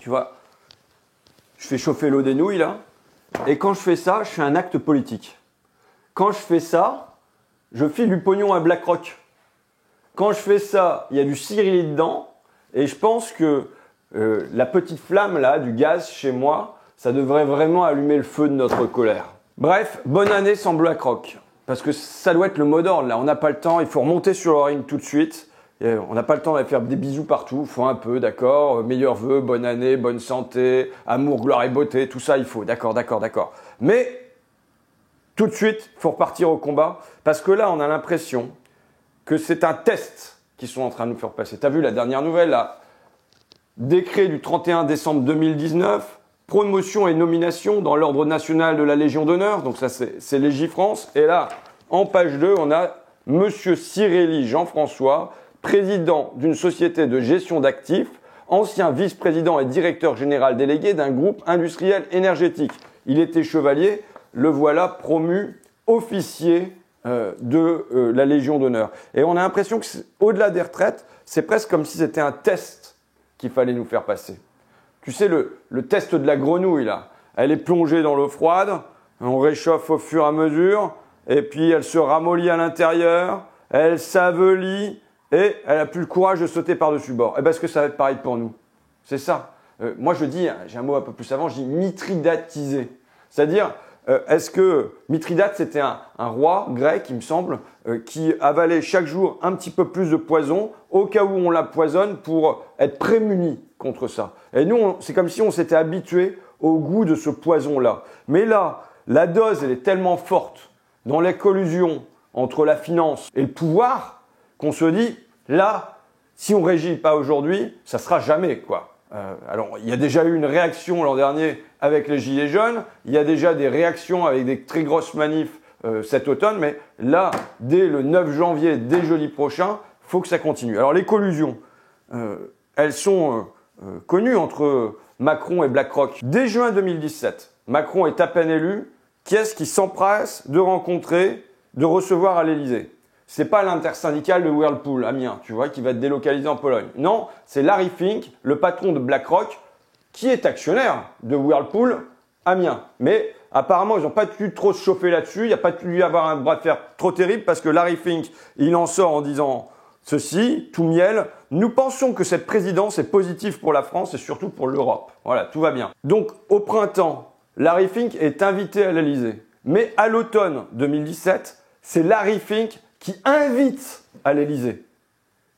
Tu vois, je fais chauffer l'eau des nouilles, là, et quand je fais ça, je fais un acte politique. Quand je fais ça, je file du pognon à BlackRock. Quand je fais ça, il y a du Cyril dedans, et je pense que la petite flamme, là, du gaz chez moi, ça devrait vraiment allumer le feu de notre colère. Bref, bonne année sans BlackRock. Parce que ça doit être le mot d'ordre, là. On n'a pas le temps, il faut remonter sur le ring tout de suite. On n'a pas le temps d'aller faire des bisous partout, il faut un peu, d'accord. Meilleurs vœux, bonne année, bonne santé, amour, gloire et beauté, tout ça il faut, d'accord. Mais tout de suite, il faut repartir au combat, parce que là, on a l'impression que c'est un test qu'ils sont en train de nous faire passer. T'as vu la dernière nouvelle, là? Décret du 31 décembre 2019, promotion et nomination dans l'ordre national de la Légion d'honneur, donc ça c'est Légifrance. Et là, en page 2, on a Monsieur Cirelli Jean-François, président d'une société de gestion d'actifs, ancien vice-président et directeur général délégué d'un groupe industriel énergétique. Il était chevalier, le voilà promu officier de la Légion d'honneur. Et on a l'impression que au-delà des retraites, c'est presque comme si c'était un test qu'il fallait nous faire passer. Tu sais, le test de la grenouille, là, elle est plongée dans l'eau froide, on réchauffe au fur et à mesure, et puis elle se ramollit à l'intérieur, elle s'avelit, et elle n'a plus le courage de sauter par-dessus bord. Et parce que ça va être pareil pour nous. C'est ça. Moi, je dis, j'ai un mot un peu plus avant, je dis mithridatiser. C'est-à-dire, est-ce que Mithridate, c'était un roi grec, il me semble, qui avalait chaque jour un petit peu plus de poison au cas où on l'empoisonne pour être prémuni contre ça. Et nous, c'est comme si on s'était habitué au goût de ce poison-là. Mais là, la dose, elle est tellement forte dans les collusions entre la finance et le pouvoir qu'on se dit, là, si on ne régit pas aujourd'hui, ça ne sera jamais, quoi. Alors, il y a déjà eu une réaction l'an dernier avec les Gilets jaunes, il y a déjà des réactions avec des très grosses manifs cet automne, mais là, dès le 9 janvier, dès jeudi prochain, il faut que ça continue. Alors, les collusions, elles sont connues entre Macron et BlackRock. Dès juin 2017, Macron est à peine élu, qui est-ce qui s'empresse de rencontrer, de recevoir à l'Élysée? C'est pas l'intersyndicale de Whirlpool, Amiens, tu vois, qui va être délocalisé en Pologne. Non, c'est Larry Fink, le patron de BlackRock, qui est actionnaire de Whirlpool, Amiens. Mais apparemment, ils n'ont pas dû trop se chauffer là-dessus, il n'y a pas dû y avoir un bras de fer trop terrible, parce que Larry Fink, il en sort en disant ceci, tout miel. Nous pensons que cette présidence est positive pour la France et surtout pour l'Europe. Voilà, tout va bien. Donc, au printemps, Larry Fink est invité à l'Élysée. Mais à l'automne 2017, c'est Larry Fink qui invite à l'Élysée.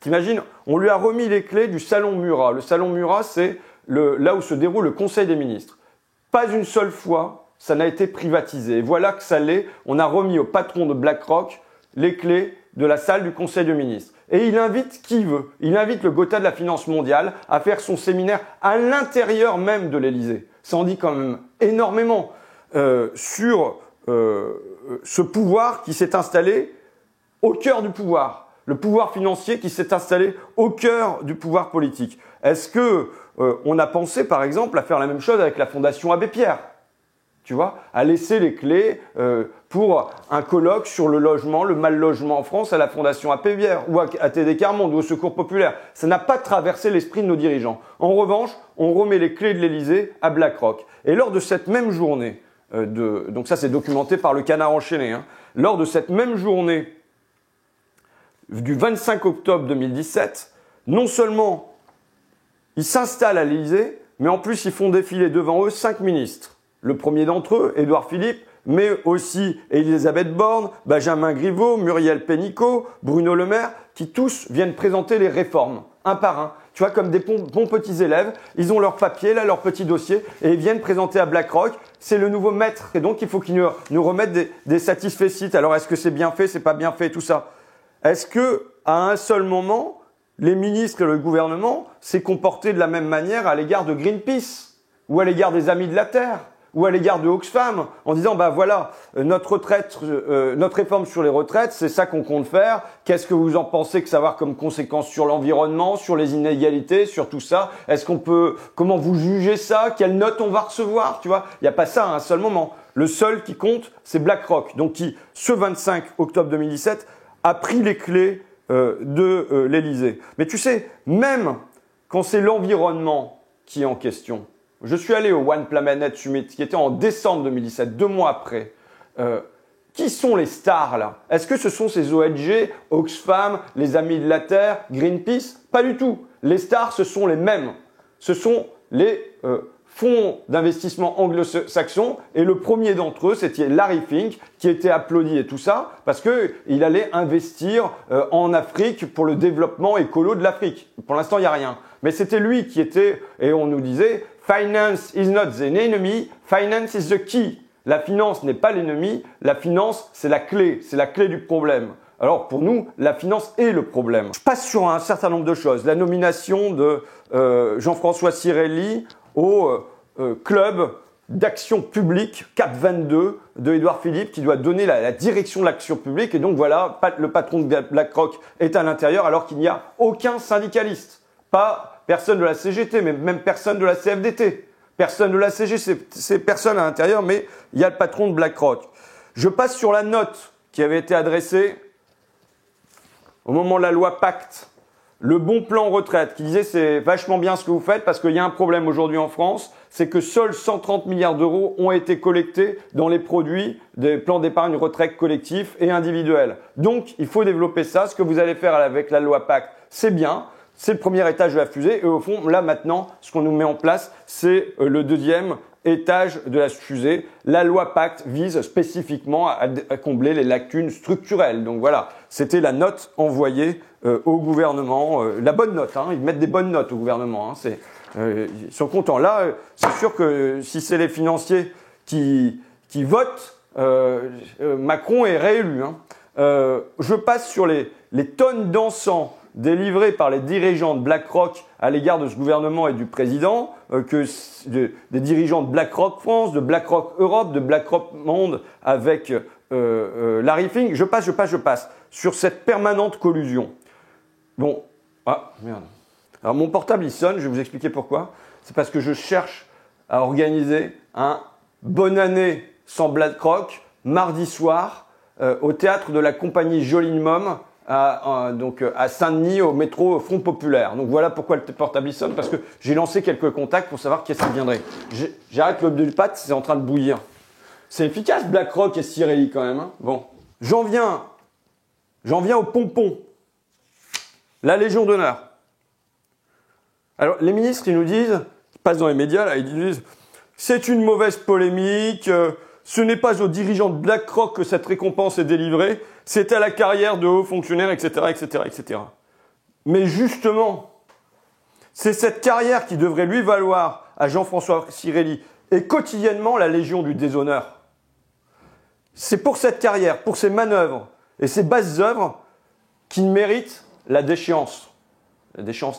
T'imagines, on lui a remis les clés du salon Murat. Le salon Murat, c'est là où se déroule le Conseil des ministres. Pas une seule fois, ça n'a été privatisé. Et voilà que ça l'est. On a remis au patron de BlackRock les clés de la salle du Conseil des ministres. Et il invite qui veut. Il invite le Gotha de la finance mondiale à faire son séminaire à l'intérieur même de l'Élysée. Ça en dit quand même énormément sur ce pouvoir qui s'est installé au cœur du pouvoir, le pouvoir financier qui s'est installé au cœur du pouvoir politique. Est-ce que on a pensé, par exemple, à faire la même chose avec la Fondation Abbé Pierre? Tu vois, à laisser les clés pour un colloque sur le logement, le mal logement en France à la Fondation Abbé Pierre ou à TD Carmonde ou au Secours Populaire. Ça n'a pas traversé l'esprit de nos dirigeants. En revanche, on remet les clés de l'Élysée à BlackRock. Et lors de cette même journée, donc ça c'est documenté par le Canard enchaîné, hein, lors de cette même journée du 25 octobre 2017, non seulement ils s'installent à l'Élysée, mais en plus ils font défiler devant eux 5 ministres. Le premier d'entre eux, Édouard Philippe, mais aussi Elisabeth Borne, Benjamin Griveaux, Muriel Pénicaud, Bruno Le Maire, qui tous viennent présenter les réformes, un par un. Tu vois, comme des bons petits élèves, ils ont leur papier, là, leur petit dossier, et ils viennent présenter à BlackRock. C'est le nouveau maître, et donc il faut qu'ils nous remettent des satisfecit. Alors, est-ce que c'est bien fait, c'est pas bien fait, tout ça? Est-ce que, à un seul moment, les ministres et le gouvernement s'est comporté de la même manière à l'égard de Greenpeace, ou à l'égard des Amis de la Terre, ou à l'égard de Oxfam, en disant, bah voilà, notre réforme sur les retraites, c'est ça qu'on compte faire. Qu'est-ce que vous en pensez que ça va avoir comme conséquence sur l'environnement, sur les inégalités, sur tout ça? Comment vous jugez ça? Quelle note on va recevoir? Tu vois, il n'y a pas ça à un seul moment. Le seul qui compte, c'est BlackRock, donc qui, ce 25 octobre 2017, a pris les clés de l'Élysée. Mais tu sais, même quand c'est l'environnement qui est en question. Je suis allé au One Planet Summit, qui était en décembre 2017, 2 mois après. Qui sont les stars là? Est-ce que ce sont ces ONG, Oxfam, les Amis de la Terre, Greenpeace? Pas du tout. Les stars, ce sont les mêmes. Ce sont les fonds d'investissement anglo-saxons, et le premier d'entre eux, c'était Larry Fink, qui était applaudi et tout ça, parce qu'il allait investir en Afrique pour le développement écolo de l'Afrique. Pour l'instant, il n'y a rien. Mais c'était lui qui était, et on nous disait, finance is not the enemy, finance is the key. La finance n'est pas l'ennemi, la finance, c'est la clé du problème. Alors pour nous, la finance est le problème. Je passe sur un certain nombre de choses. La nomination de Jean-François Cirelli au club d'action publique CAP 22 de Édouard Philippe, qui doit donner la direction de l'action publique. Et donc voilà, le patron de BlackRock est à l'intérieur alors qu'il n'y a aucun syndicaliste. Pas personne de la CGT, mais même personne de la CFDT. Personne de la CGT, personne à l'intérieur, mais il y a le patron de BlackRock. Je passe sur la note qui avait été adressée au moment de la loi Pacte. Le bon plan retraite, qui disait c'est vachement bien ce que vous faites parce qu'il y a un problème aujourd'hui en France, c'est que seuls 130 milliards d'euros ont été collectés dans les produits des plans d'épargne retraite collectifs et individuels. Donc, il faut développer ça. Ce que vous allez faire avec la loi Pacte, c'est bien. C'est le premier étage de la fusée. Et au fond, là maintenant, ce qu'on nous met en place, c'est le deuxième étage de la fusée. La loi Pacte vise spécifiquement à combler les lacunes structurelles. Donc voilà, c'était la note envoyée au gouvernement. La bonne note, hein, ils mettent des bonnes notes au gouvernement. Hein, ils sont contents. Là, c'est sûr que si c'est les financiers qui votent, Macron est réélu. Hein. Je passe sur les tonnes d'encens délivrés par les dirigeants de BlackRock à l'égard de ce gouvernement et du président, des dirigeants de BlackRock France, de BlackRock Europe, de BlackRock Monde avec Larry Fink. Je passe sur cette permanente collusion. Bon, ah merde. Alors mon portable il sonne, je vais vous expliquer pourquoi. C'est parce que je cherche à organiser un bonne année sans BlackRock mardi soir au théâtre de la compagnie Joline Môme à Saint-Denis au métro Front Populaire. Donc voilà pourquoi le portable sonne, parce que j'ai lancé quelques contacts pour savoir qui est-ce qui viendrait. J'arrête le de pâte, c'est en train de bouillir. C'est efficace BlackRock et Cirelli quand même. Hein. Bon, j'en viens au pompon. La Légion d'honneur. Alors les ministres, ils nous disent, ils passent dans les médias là, ils disent c'est une mauvaise polémique. Ce n'est pas aux dirigeants de BlackRock que cette récompense est délivrée, c'est à la carrière de hauts fonctionnaires, etc., etc., etc. Mais justement, c'est cette carrière qui devrait lui valoir à Jean-François Cirelli et quotidiennement la Légion du déshonneur. C'est pour cette carrière, pour ces manœuvres et ces basses œuvres qu'il mérite la déchéance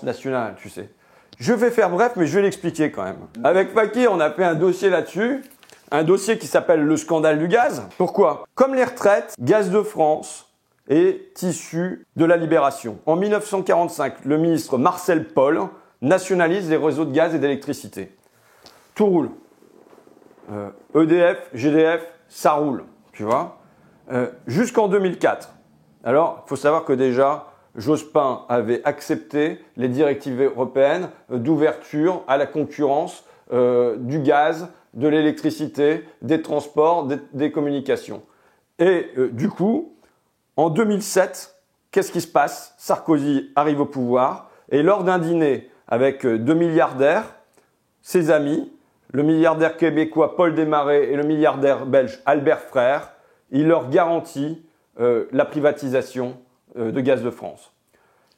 nationale, tu sais. Je vais faire bref, mais je vais l'expliquer quand même. Avec Fakir, on a fait un dossier là-dessus. Un dossier qui s'appelle le scandale du gaz. Pourquoi? Comme les retraites, Gaz de France est issu de la Libération. En 1945, le ministre Marcel Paul nationalise les réseaux de gaz et d'électricité. Tout roule. EDF, GDF, ça roule, tu vois. Jusqu'en 2004. Alors, il faut savoir que déjà, Jospin avait accepté les directives européennes d'ouverture à la concurrence du gaz, de l'électricité, des transports, des communications. Et du coup, en 2007, qu'est-ce qui se passe? Sarkozy arrive au pouvoir et lors d'un dîner avec 2 milliardaires, ses amis, le milliardaire québécois Paul Desmarais et le milliardaire belge Albert Frère, il leur garantit la privatisation de Gaz de France.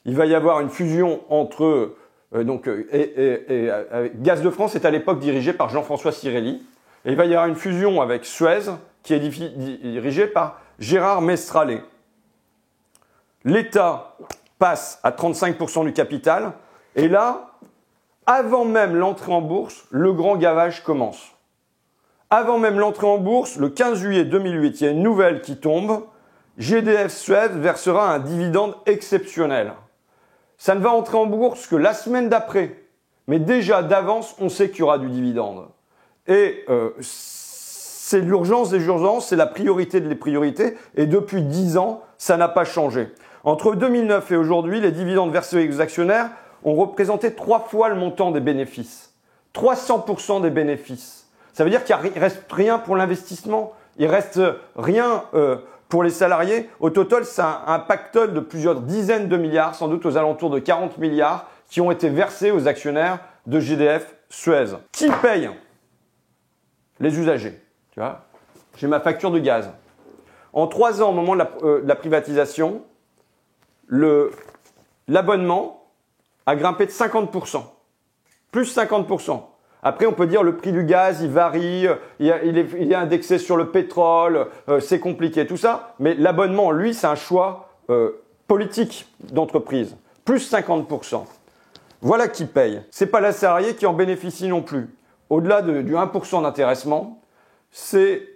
Il va y avoir une fusion entre Gaz de France est à l'époque dirigé par Jean-François Cirelli. Et il va y avoir une fusion avec Suez qui est dirigée par Gérard Mestralet. L'État passe à 35% du capital. Et là, avant même l'entrée en bourse, le grand gavage commence. Avant même l'entrée en bourse, le 15 juillet 2008, il y a une nouvelle qui tombe. GDF Suez versera un dividende exceptionnel. Ça ne va entrer en bourse que la semaine d'après. Mais déjà, d'avance, on sait qu'il y aura du dividende. Et c'est l'urgence des urgences, c'est la priorité des priorités. Et depuis 10 ans, ça n'a pas changé. Entre 2009 et aujourd'hui, les dividendes versés aux actionnaires ont représenté 3 fois le montant des bénéfices. 300% des bénéfices. Ça veut dire qu'il ne reste rien pour l'investissement, il ne reste rien pour les salariés. Au total, c'est un pactole de plusieurs dizaines de milliards, sans doute aux alentours de 40 milliards, qui ont été versés aux actionnaires de GDF Suez. Qui paye? Les usagers. Tu vois, j'ai ma facture de gaz. En 3 ans, au moment de la privatisation, l'abonnement a grimpé de 50%. Plus 50%. Après, on peut dire le prix du gaz, il varie, il est indexé sur le pétrole, c'est compliqué, tout ça. Mais l'abonnement, lui, c'est un choix politique d'entreprise. Plus 50%. Voilà qui paye. C'est pas la salariée qui en bénéficie non plus. Au-delà du 1% d'intéressement, c'est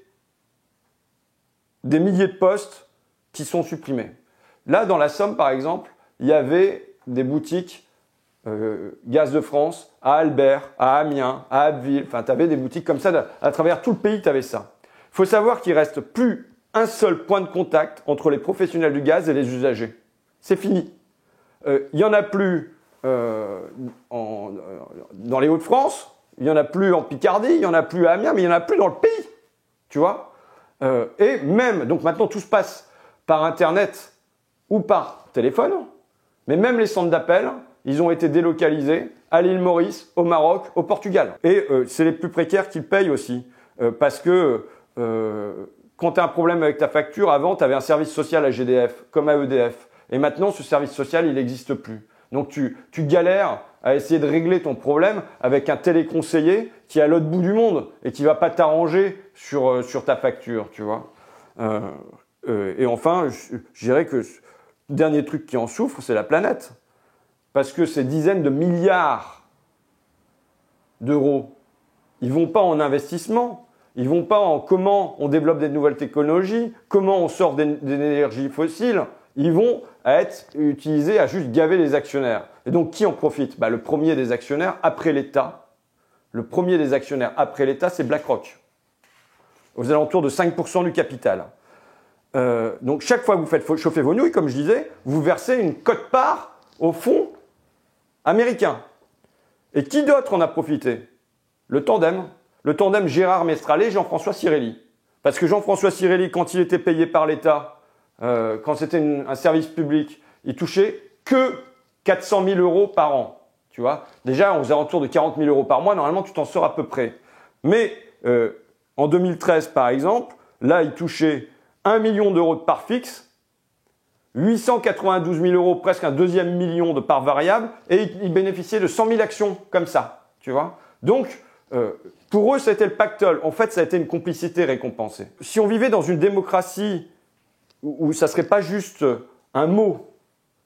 des milliers de postes qui sont supprimés. Là, dans la Somme, par exemple, il y avait des boutiques Gaz de France, à Albert, à Amiens, à Abbeville. Enfin, tu avais des boutiques comme ça. À travers tout le pays, tu avais ça. Il faut savoir qu'il ne reste plus un seul point de contact entre les professionnels du gaz et les usagers. C'est fini. Il n'y en a plus dans les Hauts-de-France, il n'y en a plus en Picardie, il n'y en a plus à Amiens, mais il n'y en a plus dans le pays. Tu vois, et même, donc maintenant tout se passe par Internet ou par téléphone, mais même les centres d'appel, ils ont été délocalisés à l'île Maurice, au Maroc, au Portugal. Et c'est les plus précaires qui payent aussi. Parce que quand tu as un problème avec ta facture, avant, tu avais un service social à GDF, comme à EDF. Et maintenant, ce service social, il n'existe plus. Donc tu galères à essayer de régler ton problème avec un téléconseiller qui est à l'autre bout du monde et qui ne va pas t'arranger sur ta facture, tu vois. Et enfin, je dirais que le dernier truc qui en souffre, c'est la planète. Parce que ces dizaines de milliards d'euros, ils ne vont pas en investissement, ils ne vont pas en comment on développe des nouvelles technologies, comment on sort des énergies fossiles, ils vont être utilisés à juste gaver les actionnaires. Et donc, qui en profite? Le premier des actionnaires après l'État. Le premier des actionnaires après l'État, c'est BlackRock, aux alentours de 5% du capital. Donc, chaque fois que vous faites chauffer vos nouilles, comme je disais, vous versez une quote-part au fonds américain. Et qui d'autre en a profité? Le tandem. Le tandem Gérard Mestrallet, Jean-François Cirelli. Parce que Jean-François Cirelli, quand il était payé par l'État, quand c'était un service public, il touchait que 400 000 euros par an. Tu vois, déjà, aux alentours de 40 000 euros par mois, normalement, tu t'en sors à peu près. Mais en 2013, par exemple, là, il touchait 1 million d'euros de part fixe, 892 000 euros, presque un deuxième million de parts variables, et ils bénéficiaient de 100 000 actions comme ça, tu vois. Donc, pour eux, c'était le pactole. En fait, ça a été une complicité récompensée. Si on vivait dans une démocratie où ça ne serait pas juste un mot,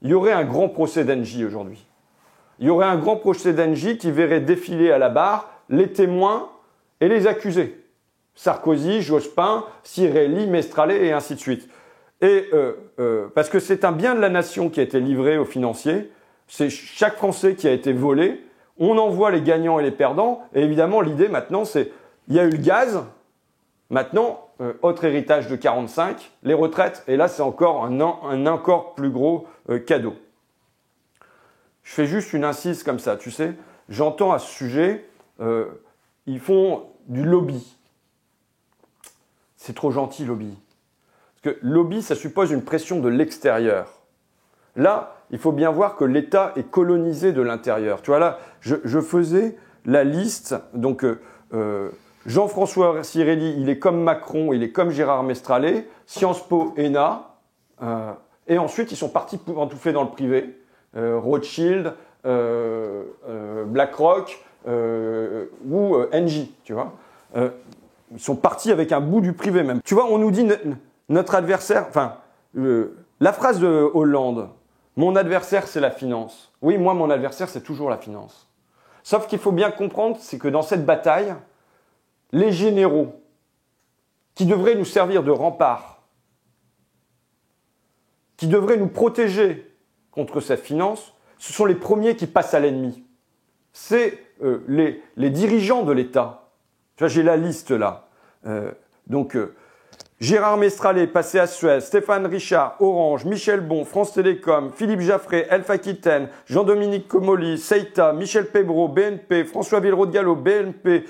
il y aurait un grand procès d'Engie aujourd'hui. Il y aurait un grand procès d'Engie qui verrait défiler à la barre les témoins et les accusés. Sarkozy, Jospin, Cirelli, Mestrallet et ainsi de suite. Et parce que c'est un bien de la nation qui a été livré aux financiers, c'est chaque Français qui a été volé, on en voit les gagnants et les perdants, et évidemment l'idée maintenant c'est, il y a eu le gaz, maintenant, autre héritage de 45, les retraites, et là c'est encore un encore plus gros cadeau. Je fais juste une incise comme ça, tu sais, j'entends à ce sujet, ils font du lobby. C'est trop gentil, lobby. Parce que lobby, ça suppose une pression de l'extérieur. Là, il faut bien voir que l'État est colonisé de l'intérieur. Tu vois, là, je faisais la liste. Donc, Jean-François Cirelli, il est comme Macron, il est comme Gérard Mestrallet, Sciences Po, ENA. Et ensuite, ils sont partis pantoufler dans le privé. Rothschild, BlackRock ou Engie, tu vois. Ils sont partis avec un bout du privé même. Tu vois, on nous dit notre adversaire, enfin, la phrase de Hollande, mon adversaire c'est la finance. Oui, moi mon adversaire c'est toujours la finance. Sauf qu'il faut bien comprendre, c'est que dans cette bataille, les généraux qui devraient nous servir de rempart, qui devraient nous protéger contre cette finance, ce sont les premiers qui passent à l'ennemi. C'est les dirigeants de l'État. Tu vois, j'ai la liste là. Donc, Gérard Mestrallet, passé à Suez, Stéphane Richard, Orange, Michel Bon, France Télécom, Philippe Jaffré, Elf Aquitaine, Jean-Dominique Comolli, Seita, Michel Pébreau, BNP, François Villeroy-de-Gallo, BNP,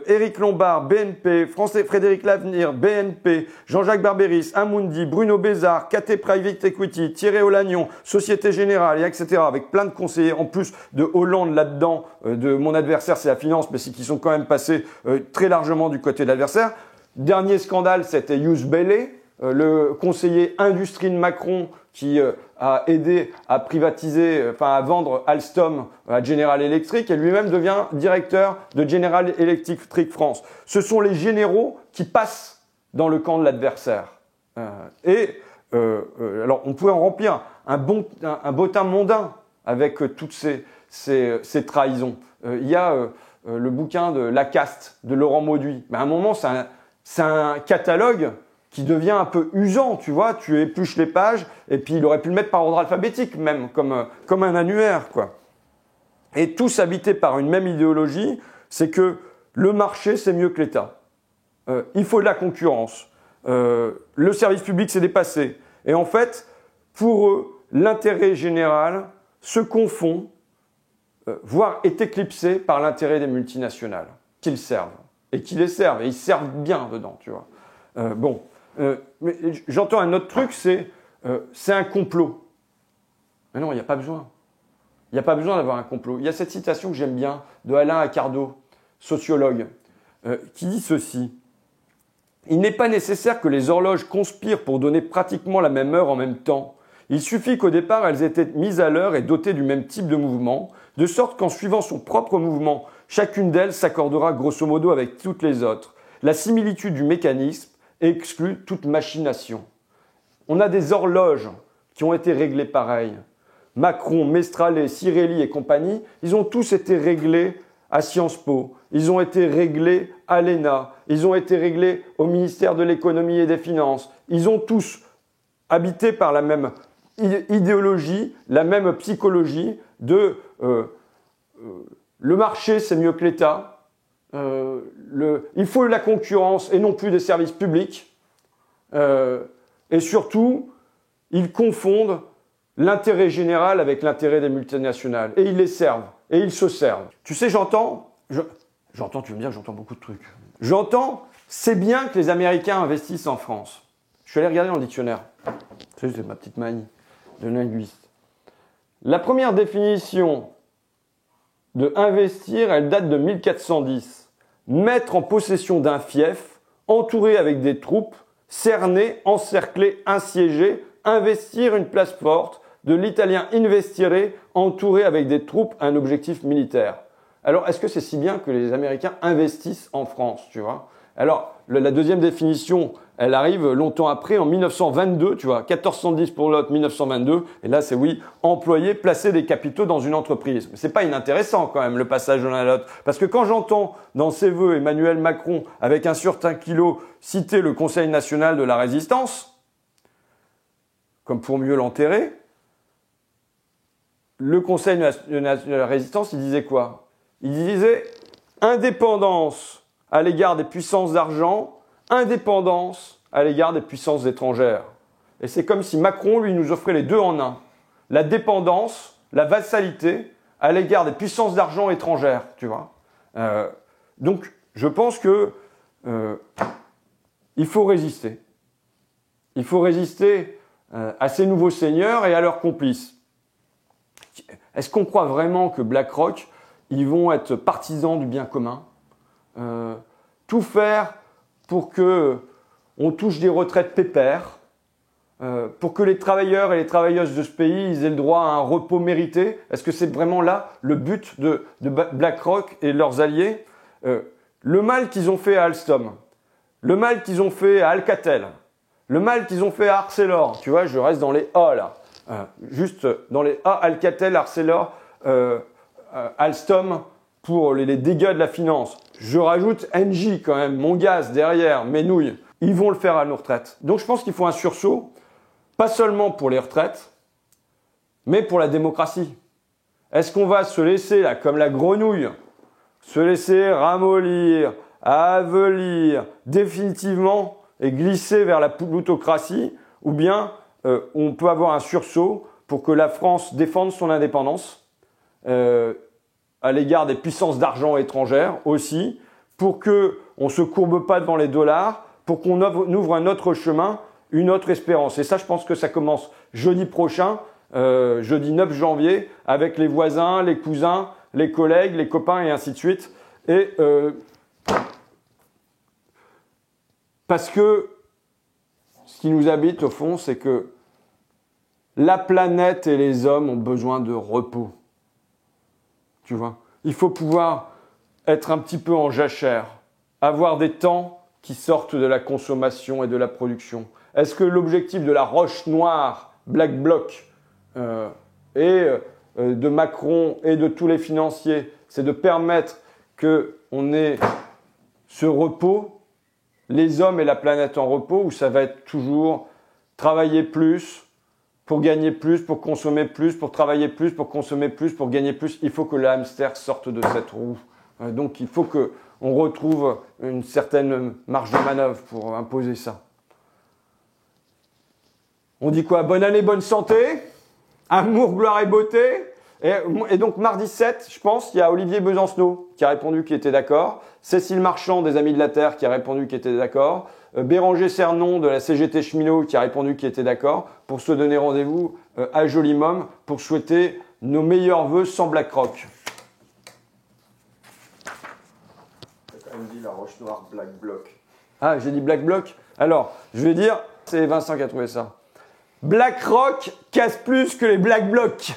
Éric Lombard, BNP, Frédéric Lavenir, BNP, Jean-Jacques Barbéris, Amundi, Bruno Bézard, KT Private Equity, Thierry Olagnon, Société Générale, etc. Avec plein de conseillers, en plus de Hollande là-dedans, de mon adversaire, c'est la finance, mais c'est qu'ils sont quand même passés très largement du côté de l'adversaire. Dernier scandale, c'était Hughes Bailey, le conseiller industrie de Macron qui a aidé à privatiser, à vendre Alstom à General Electric et lui-même devient directeur de General Electric France. Ce sont les généraux qui passent dans le camp de l'adversaire. Alors, on pourrait en remplir un bottin mondain avec toutes ces trahisons. Il y a le bouquin de La Caste de Laurent Mauduit. À un moment, c'est un catalogue qui devient un peu usant, tu vois. Tu épluches les pages et puis il aurait pu le mettre par ordre alphabétique même, comme un annuaire, quoi. Et tous habités par une même idéologie, c'est que le marché, c'est mieux que l'État. Il faut de la concurrence. Le service public s'est dépassé. Et en fait, pour eux, l'intérêt général se confond, voire est éclipsé par l'intérêt des multinationales qu'ils servent. Et qui les servent, et ils servent bien dedans, tu vois. Mais j'entends un autre truc, c'est un complot. Mais non, il n'y a pas besoin. Il n'y a pas besoin d'avoir un complot. Il y a cette citation que j'aime bien de Alain Accardo, sociologue, qui dit ceci. Il n'est pas nécessaire que les horloges conspirent pour donner pratiquement la même heure en même temps. Il suffit qu'au départ, elles aient été mises à l'heure et dotées du même type de mouvement, de sorte qu'en suivant son propre mouvement, chacune d'elles s'accordera grosso modo avec toutes les autres. La similitude du mécanisme exclut toute machination. On a des horloges qui ont été réglées pareil. Macron, Mestrallet, Cirelli et compagnie, ils ont tous été réglés à Sciences Po. Ils ont été réglés à l'ENA. Ils ont été réglés au ministère de l'économie et des finances. Ils ont tous habité par la même idéologie, la même psychologie de le marché, c'est mieux que l'État. Il faut la concurrence et non plus des services publics. Et surtout, ils confondent l'intérêt général avec l'intérêt des multinationales. Et ils les servent. Et ils se servent. Tu sais, j'entends, tu veux me dire que j'entends beaucoup de trucs. J'entends, c'est bien que les Américains investissent en France. Je suis allé regarder dans le dictionnaire. C'est ma petite manie de linguiste. La première définition de investir, elle date de 1410. Mettre en possession d'un fief, entouré avec des troupes, cerner, encercler, assiéger, investir une place forte, de l'italien investire, entouré avec des troupes, un objectif militaire. Alors, est-ce que c'est si bien que les Américains investissent en France, tu vois? Alors, la deuxième définition, elle arrive longtemps après, en 1922, tu vois, 1410 pour l'autre, 1922, et là, c'est oui, employer, placer des capitaux dans une entreprise. Mais c'est pas inintéressant quand même, le passage de l'un à l'autre, parce que quand j'entends dans ses vœux Emmanuel Macron, avec un certain kilo, citer le Conseil national de la résistance, comme pour mieux l'enterrer, le Conseil de la résistance, il disait quoi? Il disait indépendance à l'égard des puissances d'argent, indépendance à l'égard des puissances étrangères. Et c'est comme si Macron, lui, nous offrait les deux en un. La dépendance, la vassalité à l'égard des puissances d'argent étrangères, tu vois. Donc, je pense que il faut résister. Il faut résister à ces nouveaux seigneurs et à leurs complices. Est-ce qu'on croit vraiment que BlackRock, ils vont être partisans du bien commun? Tout faire pour que on touche des retraites pépères, pour que les travailleurs et les travailleuses de ce pays ils aient le droit à un repos mérité? Est-ce que c'est vraiment là le but de BlackRock et leurs alliés? Le mal qu'ils ont fait à Alstom, le mal qu'ils ont fait à Alcatel, le mal qu'ils ont fait à Arcelor, tu vois, je reste dans les A là, juste dans les A, Alcatel, Arcelor, Alstom pour les dégâts de la finance. Je rajoute Engie quand même, mon gaz derrière, mes nouilles. Ils vont le faire à nos retraites. Donc je pense qu'il faut un sursaut, pas seulement pour les retraites, mais pour la démocratie. Est-ce qu'on va se laisser, là, comme la grenouille, se laisser ramollir, avelir définitivement et glisser vers la plutocratie, ou bien on peut avoir un sursaut pour que la France défende son indépendance à l'égard des puissances d'argent étrangères aussi, pour qu'on ne se courbe pas devant les dollars, pour qu'on ouvre un autre chemin, une autre espérance. Et ça, je pense que ça commence jeudi prochain, jeudi 9 janvier, avec les voisins, les cousins, les collègues, les copains et ainsi de suite. Et parce que ce qui nous habite au fond, c'est que la planète et les hommes ont besoin de repos. Tu vois, il faut pouvoir être un petit peu en jachère, avoir des temps qui sortent de la consommation et de la production. Est-ce que l'objectif de la roche noire, Black Bloc, et de Macron et de tous les financiers, c'est de permettre qu'on ait ce repos, les hommes et la planète en repos, ou ça va être toujours travailler plus pour gagner plus, pour consommer plus, pour travailler plus, pour consommer plus, pour gagner plus. Il faut que le hamster sorte de cette roue. Donc il faut qu'on retrouve une certaine marge de manœuvre pour imposer ça. On dit quoi? Bonne année, bonne santé, amour, gloire et beauté. Et donc mardi 7, je pense, il y a Olivier Besancenot qui a répondu qu'il était d'accord, Cécile Marchand des Amis de la Terre qui a répondu qu'il était d'accord, Béranger Cernon de la CGT Cheminot qui a répondu qu'il était d'accord, pour se donner rendez-vous à Jolimum pour souhaiter nos meilleurs vœux sans BlackRock. J'ai quand même dit la roche noire Black Bloc. Ah, j'ai dit Black Bloc. Alors, je vais dire, c'est Vincent qui a trouvé ça. BlackRock casse plus que les Black Blocs.